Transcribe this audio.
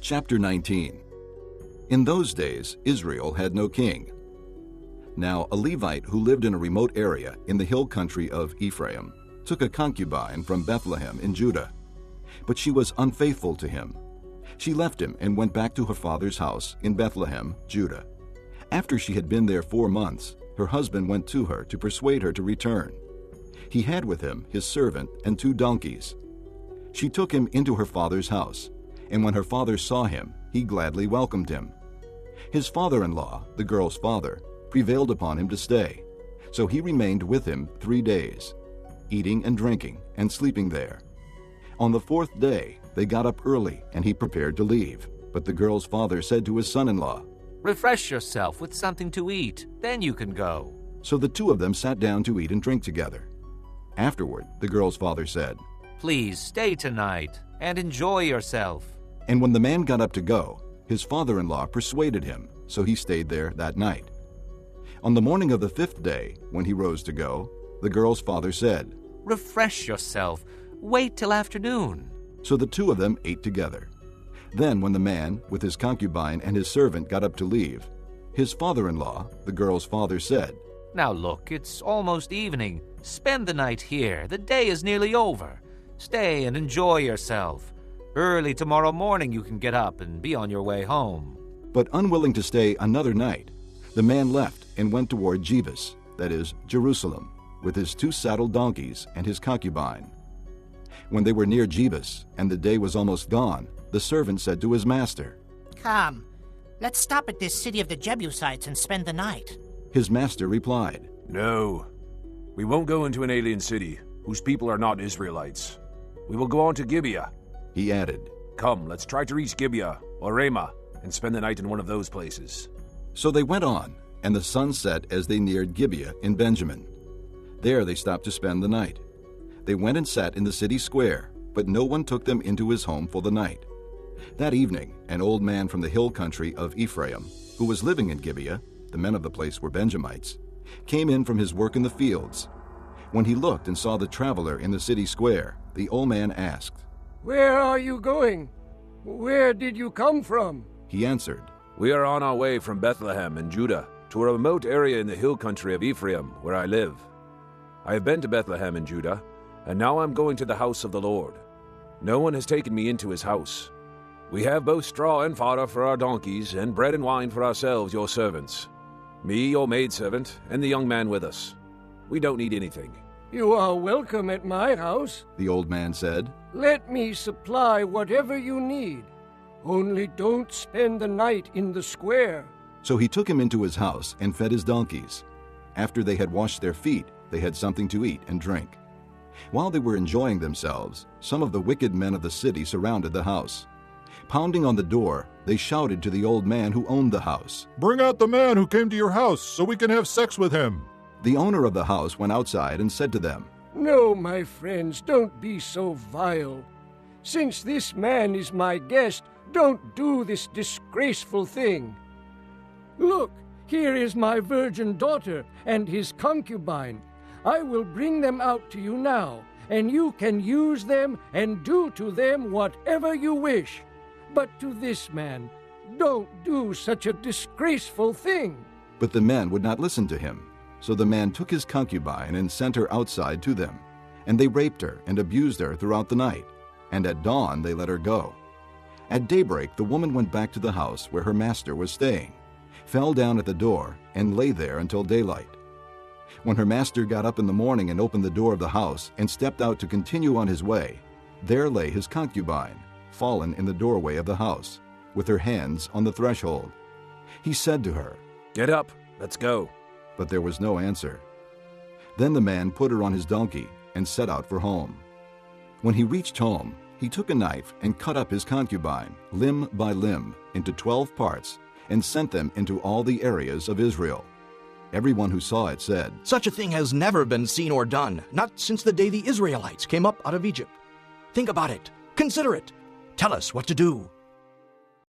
Chapter 19. In those days, Israel had no king. Now a Levite who lived in a remote area in the hill country of Ephraim took a concubine from Bethlehem in Judah. But she was unfaithful to him. She left him and went back to her father's house in Bethlehem, Judah. After she had been there 4 months, her husband went to her to persuade her to return. He had with him his servant and 2 donkeys. She took him into her father's house, and when her father saw him, he gladly welcomed him. His father-in-law, the girl's father, prevailed upon him to stay, so he remained with him 3 days, eating and drinking and sleeping there. On the 4th day, they got up early, and he prepared to leave. But the girl's father said to his son-in-law, "Refresh yourself with something to eat, then you can go." So the 2 of them sat down to eat and drink together. Afterward, the girl's father said, "Please stay tonight and enjoy yourself." And when the man got up to go, his father-in-law persuaded him, so he stayed there that night. On the morning of the 5th day, when he rose to go, the girl's father said, "Refresh yourself. Wait till afternoon." So the 2 of them ate together. Then when the man, with his concubine and his servant, got up to leave, his father-in-law, the girl's father, said, "Now look, it's almost evening. Spend the night here. The day is nearly over. Stay and enjoy yourself. Early tomorrow morning you can get up and be on your way home." But unwilling to stay another night, the man left and went toward Jebus, that is, Jerusalem, with his 2 saddled donkeys and his concubine. When they were near Jebus, and the day was almost gone, the servant said to his master, "Come, let's stop at this city of the Jebusites and spend the night." His master replied, "No, we won't go into an alien city whose people are not Israelites. We will go on to Gibeah." He added, "Come, let's try to reach Gibeah or Ramah and spend the night in one of those places." So they went on, and the sun set as they neared Gibeah in Benjamin. There they stopped to spend the night. They went and sat in the city square, but no one took them into his home for the night. That evening, an old man from the hill country of Ephraim, who was living in Gibeah, the men of the place were Benjamites, came in from his work in the fields. When he looked and saw the traveler in the city square, the old man asked, "Where are you going? Where did you come from?" He answered, "We are on our way from Bethlehem in Judah to a remote area in the hill country of Ephraim, where I live. I have been to Bethlehem in Judah, and now I'm going to the house of the Lord. No one has taken me into his house. We have both straw and fodder for our donkeys, and bread and wine for ourselves, your servants. Me, your maidservant, and the young man with us. We don't need anything." "You are welcome at my house. the old man said. Let me supply whatever you need. Only don't spend the night in the square." So he took him into his house and fed his donkeys. After they had washed their feet, they had something to eat and drink. While they were enjoying themselves, some of the wicked men of the city surrounded the house. Pounding on the door, they shouted to the old man who owned the house, "Bring out the man who came to your house so we can have sex with him." The owner of the house went outside and said to them, "No, my friends, don't be so vile. Since this man is my guest, don't do this disgraceful thing. Look, here is my virgin daughter and his concubine. I will bring them out to you now, and you can use them and do to them whatever you wish. But to this man, don't do such a disgraceful thing." But the men would not listen to him. So the man took his concubine and sent her outside to them. And they raped her and abused her throughout the night. And at dawn they let her go. At daybreak the woman went back to the house where her master was staying, fell down at the door, and lay there until daylight. When her master got up in the morning and opened the door of the house and stepped out to continue on his way, there lay his concubine, fallen in the doorway of the house, with her hands on the threshold. He said to her, "Get up, let's go." But there was no answer. Then the man put her on his donkey and set out for home. When he reached home, he took a knife and cut up his concubine, limb by limb, into 12 parts, and sent them into all the areas of Israel. Everyone who saw it said, "Such a thing has never been seen or done, not since the day the Israelites came up out of Egypt. Think about it. Consider it. Tell us what to do."